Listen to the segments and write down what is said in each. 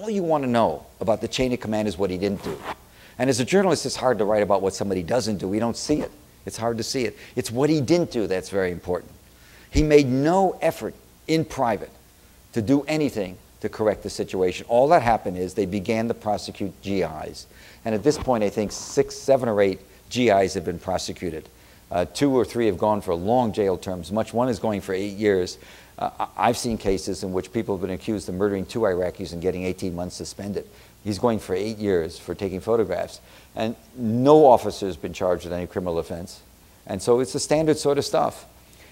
all you want to know about the chain of command is what he didn't do. And as a journalist, it's hard to write about what somebody doesn't do. We don't see it. It's hard to see it. It's what he didn't do that's very important. He made no effort in private to do anything to correct the situation. All that happened is they began to prosecute GIs. And at this point, I think 6, 7, or 8 GIs have been prosecuted. 2 or 3 have gone for long jail terms. One is going for 8 years. I've seen cases in which people have been accused of murdering 2 Iraqis and getting 18 months suspended. He's going for 8 years for taking photographs. And no officer has been charged with any criminal offense. And so it's the standard sort of stuff.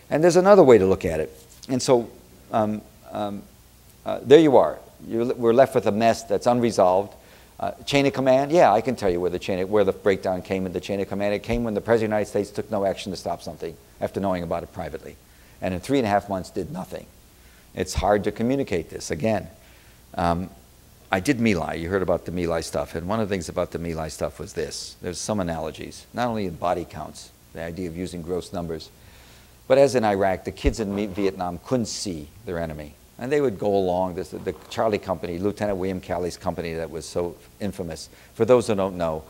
And there's another way to look at it. And so there you are. We're left with a mess that's unresolved. Chain of command, yeah, I can tell you where the breakdown came in the chain of command. It came when the President of the United States took no action to stop something after knowing about it privately. And in 3.5 months did nothing. It's hard to communicate this. Again, I did My Lai. You heard about the My Lai stuff. And one of the things about the My Lai stuff was this. There's some analogies, not only in body counts, the idea of using gross numbers, but as in Iraq, the kids in Vietnam couldn't see their enemy. And they would go along, the Charlie Company, Lieutenant William Calley's company that was so infamous. For those who don't know,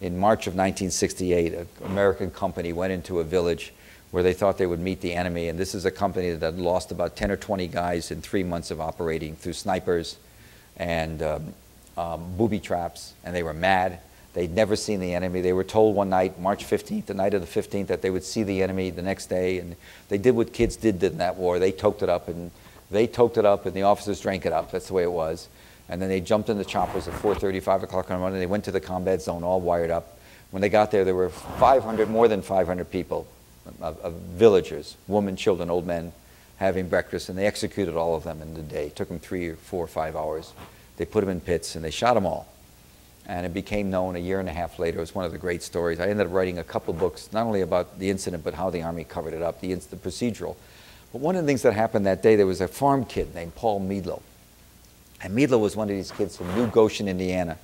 in March of 1968, an American company went into a village where they thought they would meet the enemy. And this is a company that had lost about 10 or 20 guys in 3 months of operating through snipers and booby traps. And they were mad. They'd never seen the enemy. They were told one night, March 15th, the night of the 15th, that they would see the enemy the next day. And they did what kids did in that war. They toked it up, and the officers drank it up. That's the way it was. And then they jumped in the choppers at 4:30, 5 o'clock in the morning. They went to the combat zone, all wired up. When they got there, there were more than 500 people, of villagers, women, children, old men, having breakfast. And they executed all of them in the day. It took them 3 or 4 or 5 hours. They put them in pits, and they shot them all. And it became known a 1.5 years later. It was one of the great stories. I ended up writing a couple books, not only about the incident, but how the Army covered it up, the procedural. But one of the things that happened that day, there was a farm kid named Paul Meadlow. And Meadlow was one of these kids from New Goshen, Indiana,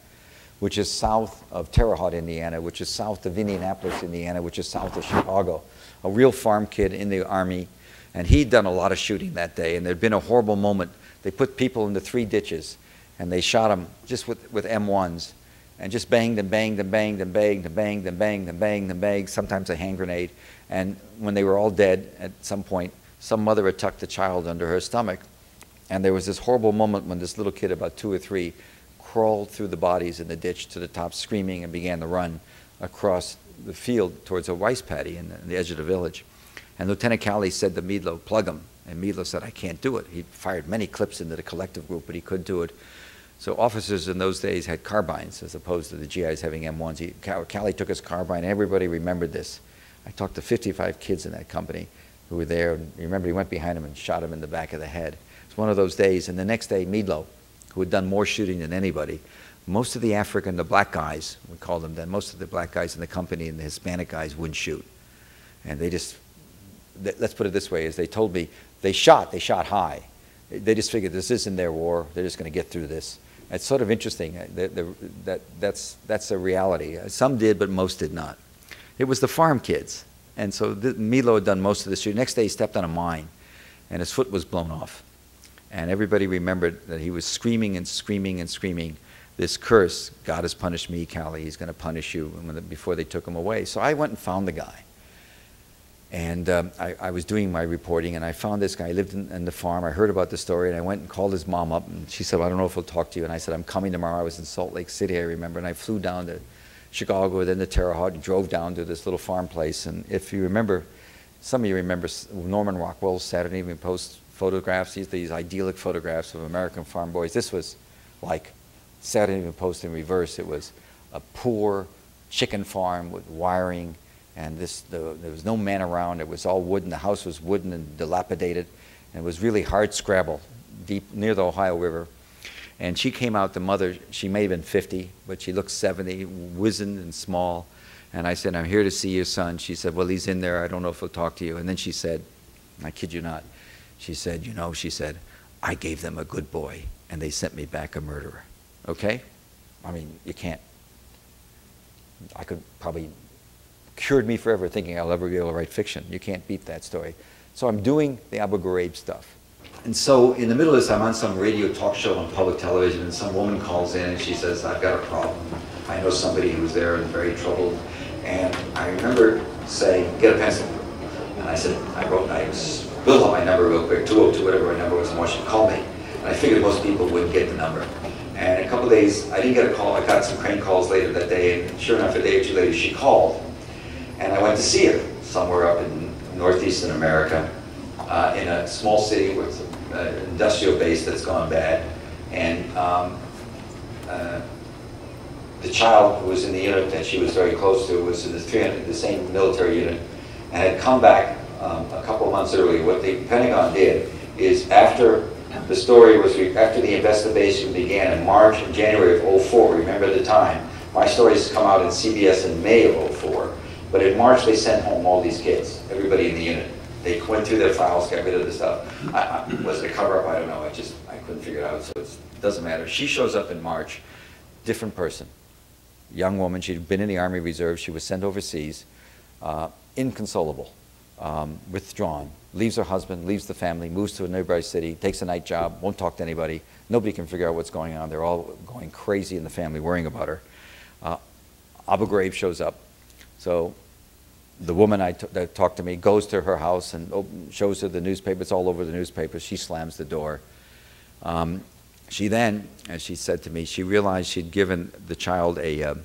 which is south of Terre Haute, Indiana, which is south of Indianapolis, Indiana, which is south of Chicago. A real farm kid in the Army. And he'd done a lot of shooting that day. And there'd been a horrible moment. They put people into 3 ditches, and they shot them just with M1s. And just banged and banged and banged and banged and banged and banged and banged and banged, sometimes a hand grenade. And when they were all dead, at some point, some mother had tucked the child under her stomach. And there was this horrible moment when this little kid, about 2 or 3, crawled through the bodies in the ditch to the top, screaming, and began to run across the field towards a rice paddy in the edge of the village. And Lieutenant Calley said to Meadlow, "Plug him." And Meadlow said, "I can't do it." He fired many clips into the collective group, but he couldn't do it. So officers in those days had carbines as opposed to the GIs having M1s. Calley took his carbine, and everybody remembered this. I talked to 55 kids in that company who were there, and remember he went behind him and shot him in the back of the head. It's one of those days. And the next day, Meadlow, who had done more shooting than anybody, most of the African, the black guys, we called them then, most of the black guys in the company and the Hispanic guys wouldn't shoot. And they just, let's put it this way, as they told me, they shot high. They just figured this isn't their war, they're just going to get through this. It's sort of interesting. That's a reality. Some did, but most did not. It was the farm kids. And so Meadlow had done most of the shooting. Next day he stepped on a mine, and his foot was blown off. And everybody remembered that he was screaming and screaming and screaming this curse, "God has punished me, Calley, he's going to punish you," before they took him away. So I went and found the guy. And I was doing my reporting, and I found this guy. He lived in the farm. I heard about the story, and I went and called his mom up, and she said, "Well, I don't know if he'll talk to you." And I said, "I'm coming tomorrow." I was in Salt Lake City, I remember, and I flew down to Chicago, then to Terre Haute, and drove down to this little farm place. And if you remember, some of you remember Norman Rockwell's Saturday Evening Post photographs, these idyllic photographs of American farm boys. This was like Saturday Evening Post in reverse. It was a poor chicken farm with wiring, and there was no man around. It was all wooden. The house was wooden and dilapidated, and it was really hard scrabble deep near the Ohio River. And she came out, the mother, she may have been 50, but she looked 70, wizened and small. And I said, "I'm here to see your son." She said, "Well, he's in there. I don't know if he'll talk to you." And then she said, I kid you not, she said, "You know," she said, "I gave them a good boy, and they sent me back a murderer." Okay? I mean, you can't. I could probably cured me forever thinking I'll ever be able to write fiction. You can't beat that story. So I'm doing the Abu Ghraib stuff. And so in the middle of this, I'm on some radio talk show on public television, and some woman calls in and she says, I've got a problem. I know somebody who's there and very troubled. And I remember saying, get a pencil. And I said, I built up my number real quick, 202, whatever my number was, and want you to call me. And I figured most people wouldn't get the number. And a couple of days, I didn't get a call. I got some crane calls later that day, and sure enough, a day or two later, she called. And I went to see her somewhere up in northeastern America, in a small city with an industrial base that's gone bad. And the child who was in the unit that she was very close to was in the same military unit, and had come back a couple of months earlier. What the Pentagon did is, after the story was, after the investigation began in March and January of '04, remember the time, my stories come out in CBS in May of '04, but in March they sent home all these kids, everybody in the unit. They went through their files, got rid of the stuff. Was it a cover-up? I don't know. I couldn't figure it out, so it doesn't matter. She shows up in March, different person. Young woman, she'd been in the Army Reserve, she was sent overseas, inconsolable, withdrawn, leaves her husband, leaves the family, moves to a nearby city, takes a night job, won't talk to anybody. Nobody can figure out what's going on. They're all going crazy in the family, worrying about her. Abu Ghraib shows up. So the woman that talked to me goes to her house and shows her the newspaper. It's all over the newspaper. She slams the door. She then, as she said to me, she realized she'd given the child a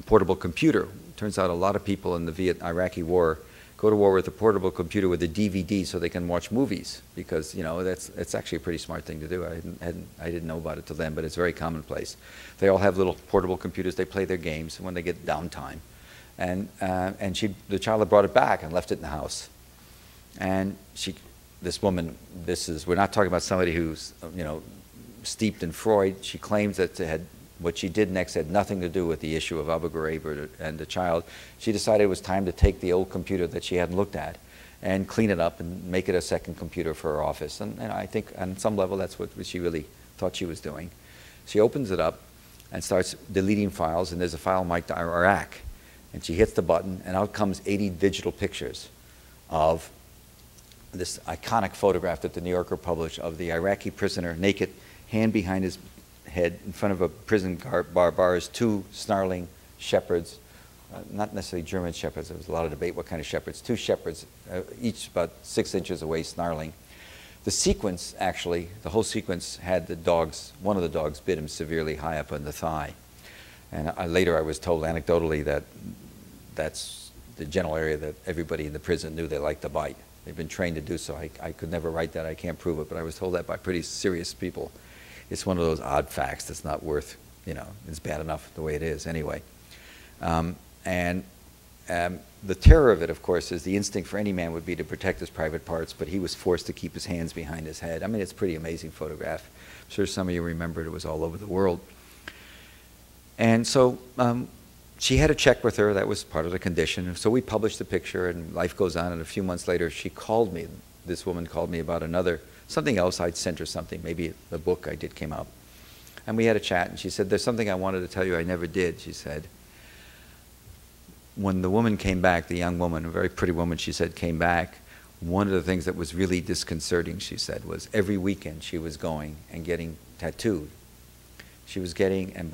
portable computer. Turns out a lot of people in the Iraqi war go to war with a portable computer with a DVD so they can watch movies, because, you know, it's actually a pretty smart thing to do. I didn't know about it till then, but it's very commonplace. They all have little portable computers. They play their games when they get downtime. And the child had brought it back and left it in the house. And this woman, we're not talking about somebody who's, you know, steeped in Freud. She claims that what she did next had nothing to do with the issue of Abu Ghraib and the child. She decided it was time to take the old computer that she hadn't looked at and clean it up and make it a second computer for her office. And I think on some level that's what she really thought she was doing. She opens it up and starts deleting files, and there's a file marked Iraq. And she hits the button, and out comes 80 digital pictures of this iconic photograph that the New Yorker published of the Iraqi prisoner, naked, hand behind his head, in front of a prison bars, two snarling shepherds, not necessarily German shepherds. There was a lot of debate what kind of shepherds. Two shepherds, each about 6 inches away, snarling. The sequence, actually, the whole sequence had one of the dogs bit him severely high up on the thigh. And later I was told anecdotally that that's the general area that everybody in the prison knew they liked to bite. They've been trained to do so. I could never write that. I can't prove it, but I was told that by pretty serious people. It's one of those odd facts that's not worth, you know, it's bad enough the way it is anyway. The terror of it, of course, is the instinct for any man would be to protect his private parts, but he was forced to keep his hands behind his head. I mean, it's a pretty amazing photograph. I'm sure some of you remember it was all over the world. And so she had a check with her. That was part of the condition. So we published the picture, and life goes on. And a few months later, she called me. This woman called me about something else. I'd sent her something. Maybe the book I did came out. And we had a chat, and she said, there's something I wanted to tell you I never did, she said. When the woman came back, the young woman, a very pretty woman, she said, came back, one of the things that was really disconcerting, she said, was every weekend she was going and getting tattooed. She was getting, and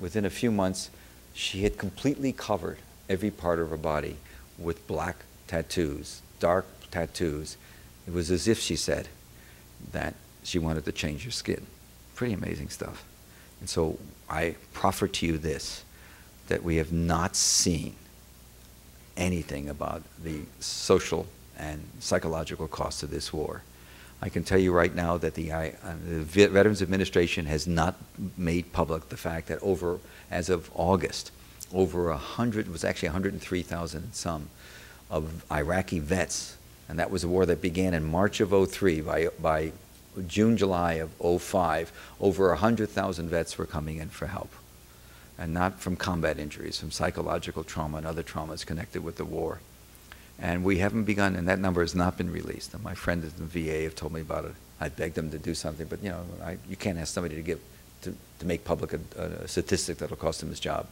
within a few months, she had completely covered every part of her body with black tattoos, dark tattoos. It was as if, she said, that she wanted to change her skin. Pretty amazing stuff. And so I proffer to you this, that we have not seen anything about the social and psychological costs of this war. I can tell you right now that the Veterans Administration has not made public the fact that as of August, over 100, it was actually 103,000 and some, of Iraqi vets, and that was a war that began in March of '03. By June, July of '05, over 100,000 vets were coming in for help. And not from combat injuries, from psychological trauma and other traumas connected with the war. And we haven't begun, and that number has not been released. And my friends in the VA have told me about it. I begged them to do something, but you know, you can't ask somebody to make public a statistic that'll cost him his job.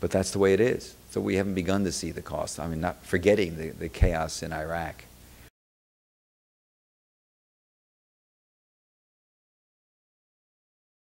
But that's the way it is. So we haven't begun to see the cost. I mean, not forgetting the chaos in Iraq.